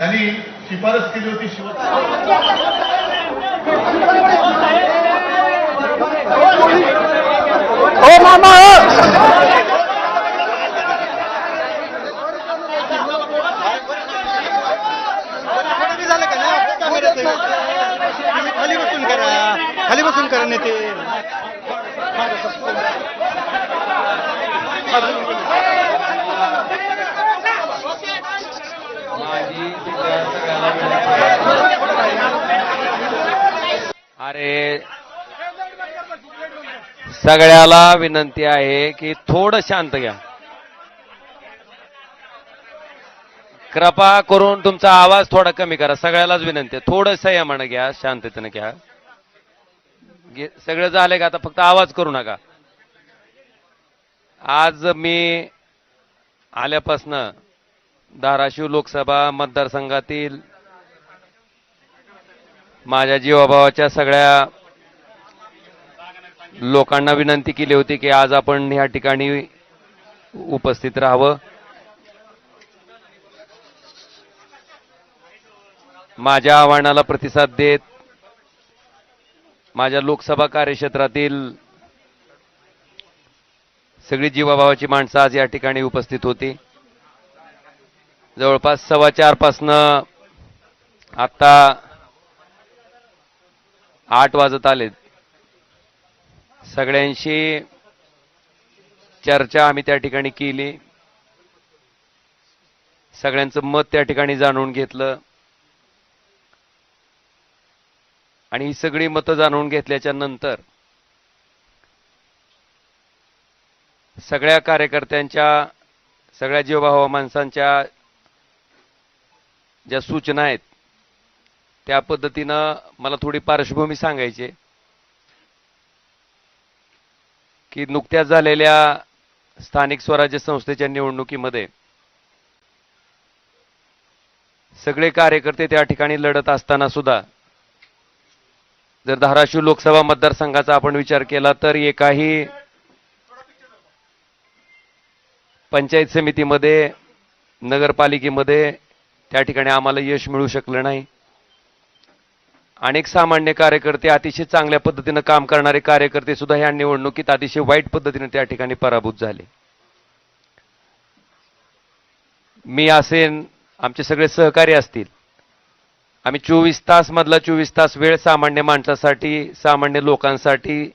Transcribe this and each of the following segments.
त्यांनी शिफारस केली होती ओ मामा खाली बसून करा नेते. अरे सगळ्याला विनंती आहे की थोडं शांत घ्या. कृपा करून तुमचा आवाज थोडा कमी करा. सगळ्यालाच विनंती आहे, थोडं संयमानं घ्या, शांततेनं घ्या. सगळं झालंय का? आता फक्त आवाज करू नका. आज मी आल्यापासनं धाराशिव लोकसभा मतदारसंघातील माझ्या जीवाभावाच्या सगळ्या लोकांना विनंती केली होती की आज आपण ह्या ठिकाणी उपस्थित राहावं. माझ्या आव्हानाला प्रतिसाद देत माझ्या लोकसभा कार्यक्षेत्रातील सगळी जीवाभावाची माणसं आज या ठिकाणी उपस्थित होती. जवळपास 4:15 पासनं आता 8 वाजत आलेत. सगळ्यांशी चर्चा आम्ही त्या ठिकाणी केली. सगळ्यांचं मत त्या ठिकाणी जाणून घेतलं आणि ही सगळी मतं जाणून घेतल्याच्या नंतर सगळ्या कार्यकर्त्यांच्या, सगळ्या जीवभाव माणसांच्या ज्या सूचना आहेत त्या पद्धतीनं मला थोडी पार्श्वभूमी सांगायची की नुकत्याच झालेल्या स्थानिक स्वराज्य संस्थेच्या निवडणुकीमध्ये सगळे कार्यकर्ते त्या ठिकाणी लढत असताना सुद्धा जर धाराशिव लोकसभा मतदारसंघाचा आपण विचार केला तर एकाही पंचायत समितीमध्ये, नगरपालिकेमध्ये त्या ठिकाणी आम्हाला यश मिळू शकलं नाही. अनेक सामान्य कार्यकर्ते, अतिशय चांगल्या पद्धतीनं काम करणारे कार्यकर्ते सुद्धा ह्या निवडणुकीत अतिशय वाईट पद्धतीने त्या ठिकाणी पराभूत झाले. मी असेन, आमचे सगळे सहकारी असतील, आम्ही 24 तास मधला 24 तास वेळ सामान्य माणसासाठी, सामान्य लोकांसाठी,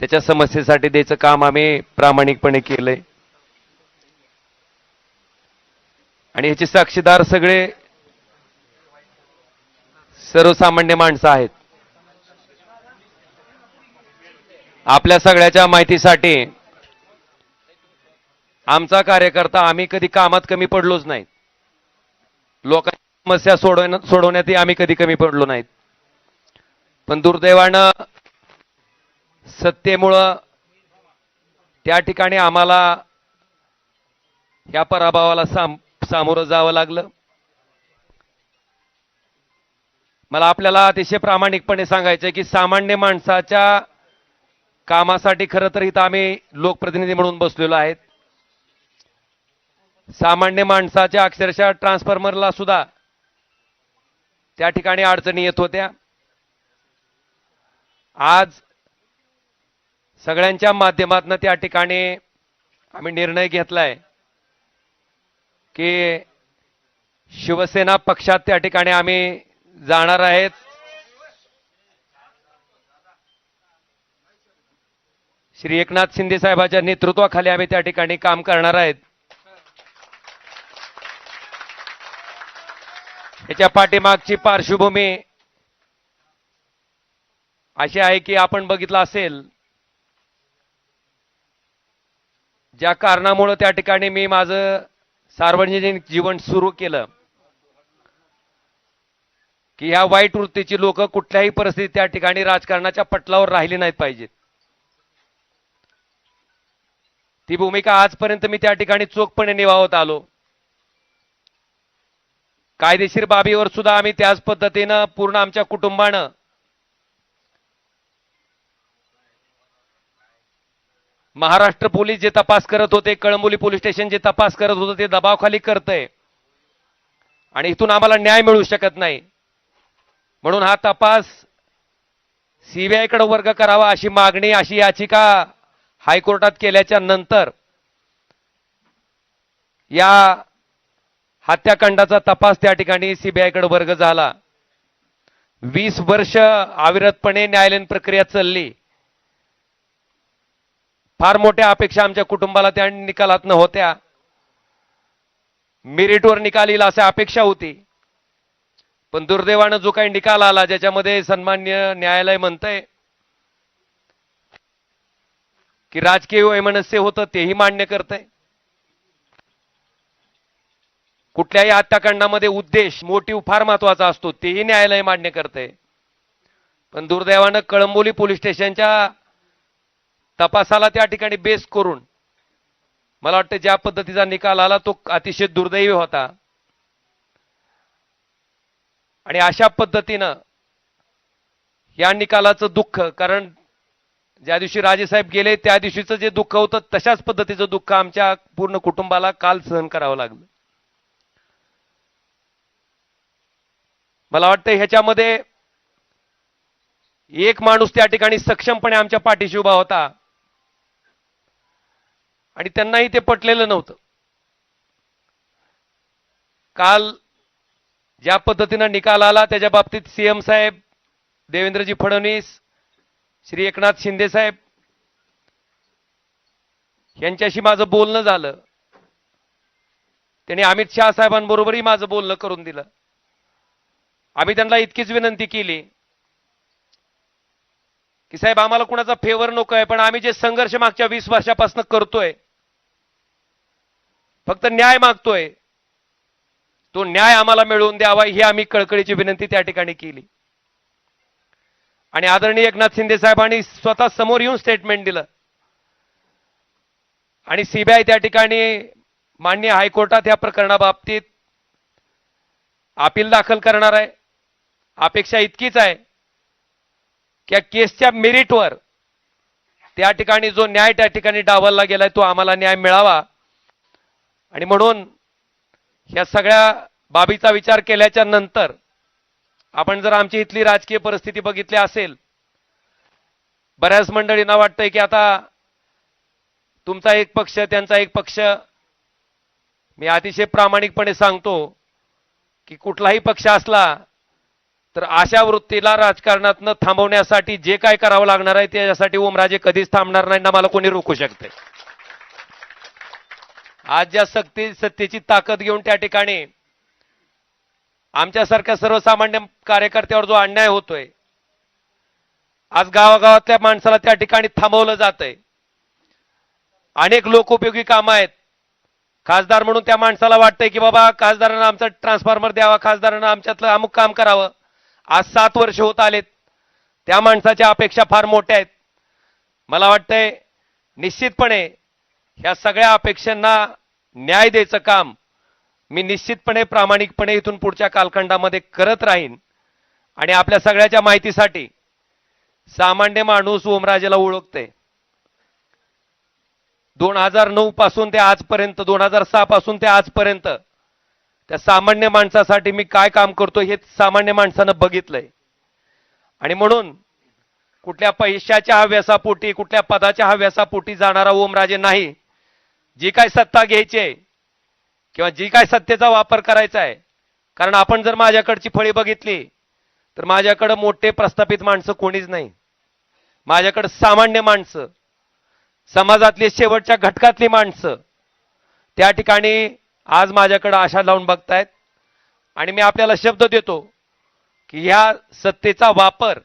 त्याच्या समस्येसाठी द्यायचं काम आम्ही प्रामाणिकपणे केलंय. आणि ह्याचे साक्षीदार सगळे सर्वसामान्य माणसं आहेत. आपल्या सगळ्याच्या माहितीसाठी आमचा कार्यकर्ता, आम्ही कधी कामात कमी पडलोच नाहीत. लोकांच्या समस्या सोडवण्यातही आम्ही कधी कमी पडलो नाहीत. पण दुर्दैवानं सत्तेमुळं त्या ठिकाणी आम्हाला या पराभवाला सामोरं जावं लागलं. मला आपल्याला अतिशय प्रामाणिकपणे सांगायचं की सामान्य माणसाच्या कामासाठी खरं तर इथं आम्ही लोकप्रतिनिधी म्हणून बसलेलो आहेत. सामान्य माणसाच्या अक्षरशः ट्रान्सफॉर्मरला सुद्धा त्या ठिकाणी अडचणी येत होत्या. आज सगळ्यांच्या माध्यमातून त्या ठिकाणी आम्ही निर्णय घेतलाय की शिवसेना पक्षात त्या ठिकाणी आम्ही जाणार आहेत. श्री एकनाथ शिंदे साहेबांच्या नेतृत्वाखाली आम्ही त्या ठिकाणी काम करणार आहेत. याच्या पाठीमागची पार्श्वभूमी अशी आहे की आपण बघितलं असेल, ज्या कारणामुळे त्या ठिकाणी मी माझं सार्वजनिक जीवन सुरू केलं की ह्या वाईट वृत्तीची लोक कुठल्याही परिस्थितीत त्या ठिकाणी राजकारणाच्या पटलावर राहिली नाहीत पाहिजेत. ती भूमिका आजपर्यंत मी त्या ठिकाणी चोखपणे निभावत आलो. कायदेशीर बाबीवर सुद्धा आम्ही त्याच पद्धतीनं पूर्ण आमच्या कुटुंबानं महाराष्ट्र पोलीस जे तपास करत होते, कळंबोली पोलीस स्टेशन जे तपास करत होते, ते दबावाखाली करतंय आणि इथून आम्हाला न्याय मिळू शकत नाही. म्हणून हा तपास सीबीआयकडे वर्ग करावा अशी मागणी, अशी याचिका हायकोर्टात केल्याच्या नंतर या हत्याकांडाचा तपास त्या ठिकाणी सीबीआयकडे वर्ग झाला. 20 वर्ष अविरतपणे न्यायालयीन प्रक्रिया चालली. फार मोठ्या अपेक्षा आमच्या कुटुंबाला त्या निकालात नव्हत्या. मेरिटवर निकाल येईल अशी अपेक्षा होती. पण दुर्दैवानं जो काही निकाल आला ज्याच्यामध्ये सन्माननीय न्यायालय म्हणतंय की राजकीय वैमनस्य होतं तेही मान्य करतंय. कुठल्याही हत्याकांडामध्ये उद्देश, मोटिव्ह फार महत्वाचा असतो तेही न्यायालय मान्य करतंय. पण दुर्दैवानं कळंबोली पोलीस स्टेशनच्या तपासाला त्या ठिकाणी बेस करून मला वाटतं ज्या पद्धतीचा निकाल आला तो अतिशय दुर्दैवी होता. आणि अशा पद्धतीनं या निकालाचं दुःख, कारण ज्या दिवशी राजेसाहेब गेले त्या दिवशीचं जे दुःख होतं तशाच पद्धतीचं दुःख आमच्या पूर्ण कुटुंबाला काल सहन करावं लागलं. मला वाटतं ह्याच्यामध्ये एक माणूस त्या ठिकाणी सक्षमपणे आमच्या पाठीशी उभा होता आणि त्यांनाही ते पटलेलं नव्हतं. काल ज्या पद्धतीनं निकाल आला त्याच्या बाबतीत सीएम साहेब, देवेंद्रजी फडणवीस, श्री एकनाथ शिंदे साहेब यांच्याशी माझं बोलणं झालं. त्यांनी अमित शहा साहेबांबरोबरही माझं बोलणं करून दिलं. आम्ही त्यांना इतकीच विनंती केली की साहेब आम्हाला कुणाचा फेवर नकोय, पण आम्ही जे संघर्ष मागच्या 20 वर्षापासून करतोय, फक्त न्याय मागतोय, तो न्याय आम्हाला मिळवून द्यावा ही आम्ही कळकळीची विनंती त्या ठिकाणी केली. आणि आदरणीय एकनाथ शिंदे साहेबांनी स्वतः समोर येऊन स्टेटमेंट दिलं. आणि सीबीआय त्या ठिकाणी माननीय हायकोर्टात या प्रकरणाबाबतीत अपील दाखल करणार आहे. अपेक्षा इतकीच आहे की या केसच्या मेरिटवर त्या ठिकाणी जो न्याय त्या ठिकाणी डावलला गेलाय तो आम्हाला न्याय मिळावा. आणि म्हणून या सगळ्या बाबीचा विचार केल्याच्या नंतर आपण जर आमची इथली राजकीय परिस्थिती बघितली असेल, बऱ्याच मंडळींना वाटतंय की आता तुमचा एक पक्ष त्यांचा एक पक्ष. मी अतिशय प्रामाणिकपणे सांगतो की कुठलाही पक्ष असला तर अशा वृत्तीला राजकारणातनं थांबवण्यासाठी जे काय करावं लागणार आहे त्याच्यासाठी ओमराजे कधीच थांबणार नाही ना मला कोणी रोखू शकते. आज ज्या सत्तेची ताकद घेऊन त्या ठिकाणी आमच्यासारख्या सर्वसामान्य कार्यकर्त्यावर जो अन्याय होतोय, आज गावागावातल्या माणसाला त्या ठिकाणी थांबवलं जातंय. अनेक लोकोपयोगी कामं आहेत. खासदार म्हणून त्या माणसाला वाटतंय की बाबा खासदारांना आमचा ट्रान्सफॉर्मर द्यावा, खासदारांना आमच्यातलं अमुक काम करावं. आज 7 वर्ष होत आलेत. त्या माणसाच्या अपेक्षा फार मोठ्या आहेत. मला वाटतंय निश्चितपणे ह्या सगळ्या अपेक्षांना न्याय द्यायचं काम मी निश्चितपणे प्रामाणिकपणे इथून पुढच्या कालखंडामध्ये करत राहीन. आणि आपल्या सगळ्याच्या माहितीसाठी सामान्य माणूस ओमराजेला ओळखते. 2009 पासून ते आजपर्यंत, 2006 पासून ते आजपर्यंत त्या सामान्य माणसासाठी मी काय काम करतो हे सामान्य माणसानं बघितलंय. आणि म्हणून कुठल्या पैशाच्या हव्यासापोटी, कुठल्या पदाच्या हव्यासापोटी जाणारा ओमराजे नाही. जी काय सत्ता घ्यायची आहे किंवा जी काय सत्तेचा वापर करायचा आहे, कारण आपण जर माझ्याकडची फळी बघितली तर माझ्याकडे मोठे प्रस्थापित माणसं कोणीच नाही. माझ्याकडे सामान्य माणसं, समाजातली शेवटच्या घटकातली माणसं त्या ठिकाणी आज माझ्याकडे आशा लावून बघतायत. आणि मी आपल्याला शब्द देतो की ह्या सत्तेचा वापर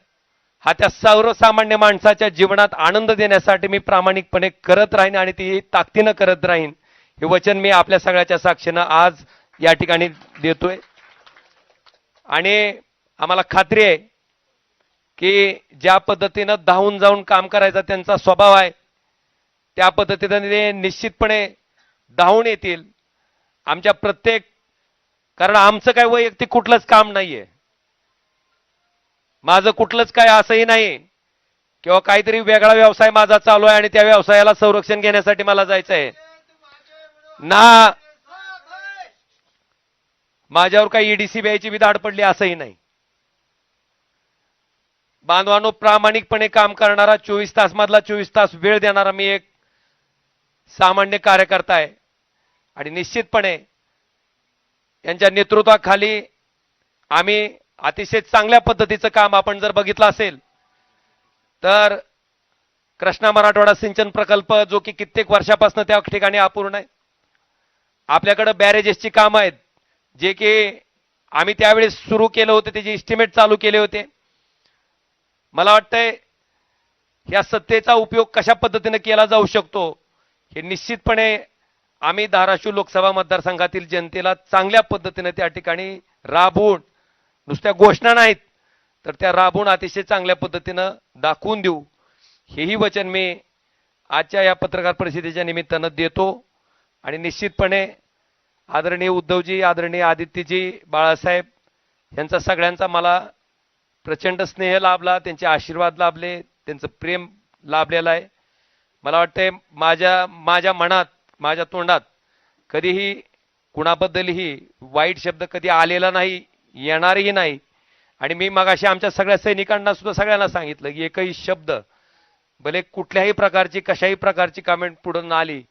हा त्या सर्वसामान्य माणसाच्या जीवनात आनंद देण्यासाठी मी प्रामाणिकपणे करत राहीन आणि ती ताकदीनं करत राहीन. हे वचन मी आपल्या सगळ्याच्या साक्षीनं आज या ठिकाणी देतोय. आणि आम्हाला खात्री आहे की ज्या पद्धतीनं धावून जाऊन काम करायचा त्यांचा स्वभाव आहे त्या पद्धतीने ते निश्चितपणे धावून येतील आमच्या प्रत्येक. कारण आमचं काय वैयक्तिक कुठलंच काम नाहीये, माझं कुठलंच काय असंही नाही किंवा काहीतरी वेगळा व्यवसाय माझा चालू आहे आणि त्या व्यवसायाला संरक्षण घेण्यासाठी मला जायचं आहे ना. माझ्यावर काही ईडी सीबीआयची बी धाड पडली असंही नाही. बांधवांनो, प्रामाणिकपणे काम करणारा 24 तास मधला 24 तास वेळ देणारा मी एक सामान्य कार्यकर्ता आहे आणि निश्चितपणे यांच्या नेतृत्वाखाली आम्ही अतिशय चांगल्या पद्धतीचं काम आपण जर बघितलं असेल तर कृष्णा मराठवाडा सिंचन प्रकल्प जो की कित्येक वर्षापासून त्या ठिकाणी अपूर्ण आहे. आपल्याकडे बॅरेजेसची कामं आहेत जे की आम्ही त्यावेळेस सुरू केलं होतं, त्याचे इस्टिमेट चालू केले होते. मला वाटतंय या सत्तेचा उपयोग कशा पद्धतीने केला जाऊ शकतो हे निश्चितपणे आम्ही धाराशिव लोकसभा मतदारसंघातील जनतेला चांगल्या पद्धतीने त्या ठिकाणी राबवून, नुसत्या घोषणा नाहीत तर त्या राबवून अतिशय चांगल्या पद्धतीनं दाखवून देऊ, हेही वचन मी आजच्या या पत्रकार परिषदेच्या निमित्तानं देतो. आणि निश्चितपणे आदरणीय उद्धवजी, आदरणीय आदित्यजी, बाळासाहेब यांचा सगळ्यांचा मला प्रचंड स्नेह लाभला, त्यांचे आशीर्वाद लाभले, त्यांचं प्रेम लाभलेलं आहे. मला वाटतंय माझ्या मनात, माझ्या तोंडात कधीही कुणाबद्दलही वाईट शब्द कधी आलेला नाही, येणारही नाही. आणि मी मगाशी आमच्या सगळ्या सैनिकांना सुद्धा सगळ्यांना सांगितलं की एकही शब्द भले कुठल्याही प्रकारची कशाही प्रकारची कमेंट पुढे न आली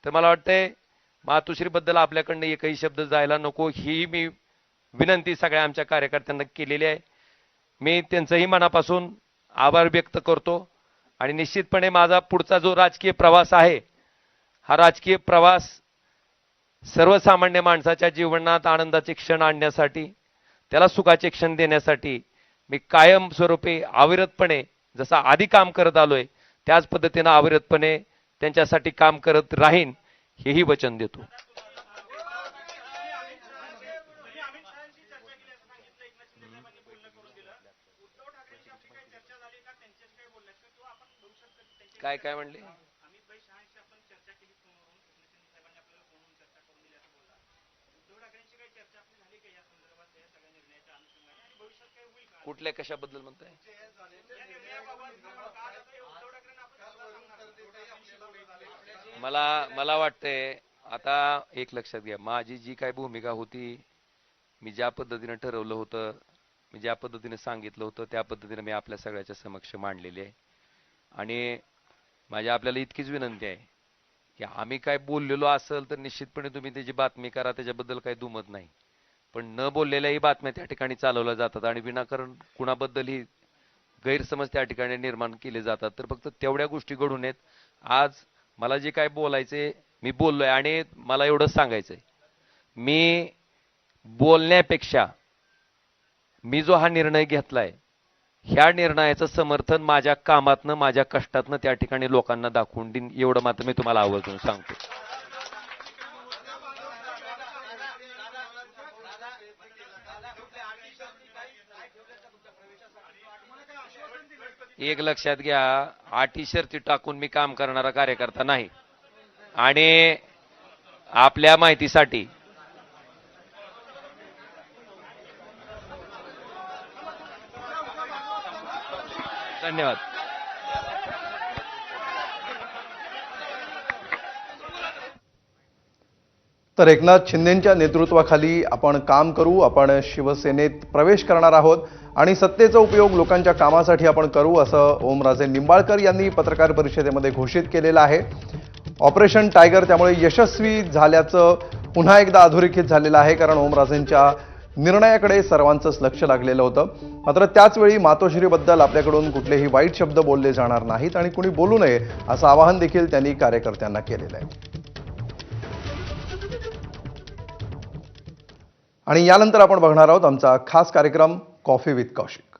तर मला वाटतंय मातोश्रीबद्दल आपल्याकडनं एकही शब्द जायला नको, ही मी विनंती सगळ्या आमच्या कार्यकर्त्यांना केलेली आहे. मी त्यांचंही मनापासून आभार व्यक्त करतो. आणि निश्चितपणे माझा पुढचा जो राजकीय प्रवास आहे हा राजकीय प्रवास सर्वसामान्य माणसाच्या जीवनात आनंदाचे क्षण आणण्यासाठी, त्याला सुखाचे क्षण देण्यासाठी मी कायमस्वरूपी अविरतपणे जसा आधी काम करत आलोय त्याच पद्धतीनं अविरतपणे त्यांच्यासाठी काम करत राहीन, हेही वचन देतो. काय काय म्हणले? कुठल्या कशाबद्दल म्हणताय? मला वाटतंय आता एक लक्षात घ्या, माझी जी काय भूमिका होती, मी ज्या पद्धतीने ठरवलं होतं, मी ज्या पद्धतीने सांगितलं होतं त्या पद्धतीने मी आपल्या सगळ्याच्या समक्ष मांडलेली आहे. आणि माझी आपल्याला इतकीच विनंती आहे की आम्ही काय बोललेलो असेल तर निश्चितपणे तुम्ही त्याची बातमी करा, त्याच्याबद्दल काही दुमत नाही. पण न बोललेल्याही बातम्या त्या ठिकाणी चालवल्या जातात आणि विनाकारण कुणाबद्दलही गैरसमज त्या ठिकाणी निर्माण केले जातात. तर फक्त तेवढ्या गोष्टी घडून येत. आज मला जे काय बोलायचे मी बोललोय आणि मला एवढंच सांगायचंय, मी बोलण्यापेक्षा मी जो हा निर्णय घेतलाय ह्या निर्णयाचं समर्थन माझ्या कामातनं, माझ्या कष्टातनं त्या ठिकाणी लोकांना दाखवून देईन, एवढं मात्र मी तुम्हाला आवर्जून सांगतो. एक लक्षात घ्या, अटी शर्ती टाकून मी काम करणारा कार्यकर्ता नाही. आणि आपल्या माहितीसाठी धन्यवाद. तर एकनाथ शिंदेंच्या नेतृत्वाखाली आपण काम करू, आपण शिवसेनेत प्रवेश करणार आहोत आणि सत्तेचा उपयोग लोकांच्या कामासाठी आपण करू, असं ओमराजे निंबाळकर यांनी पत्रकार परिषदेमध्ये घोषित केलेलं आहे. ऑपरेशन टायगर त्यामुळे यशस्वी झाल्याचं पुन्हा एकदा अधोरेखित झालेलं आहे, कारण ओमराजेंच्या निर्णयाकडे सर्वांचंच लक्ष लागलेलं होतं. मात्र त्याचवेळी मातोश्रीबद्दल आपल्याकडून कुठलेही वाईट शब्द बोलले जाणार नाहीत आणि कुणी बोलू नये असं आवाहन देखील त्यांनी कार्यकर्त्यांना केलेलं आहे. आणि यानंतर आपण बघणार आहोत आमचा खास कार्यक्रम कॉफी विथ कौशिक.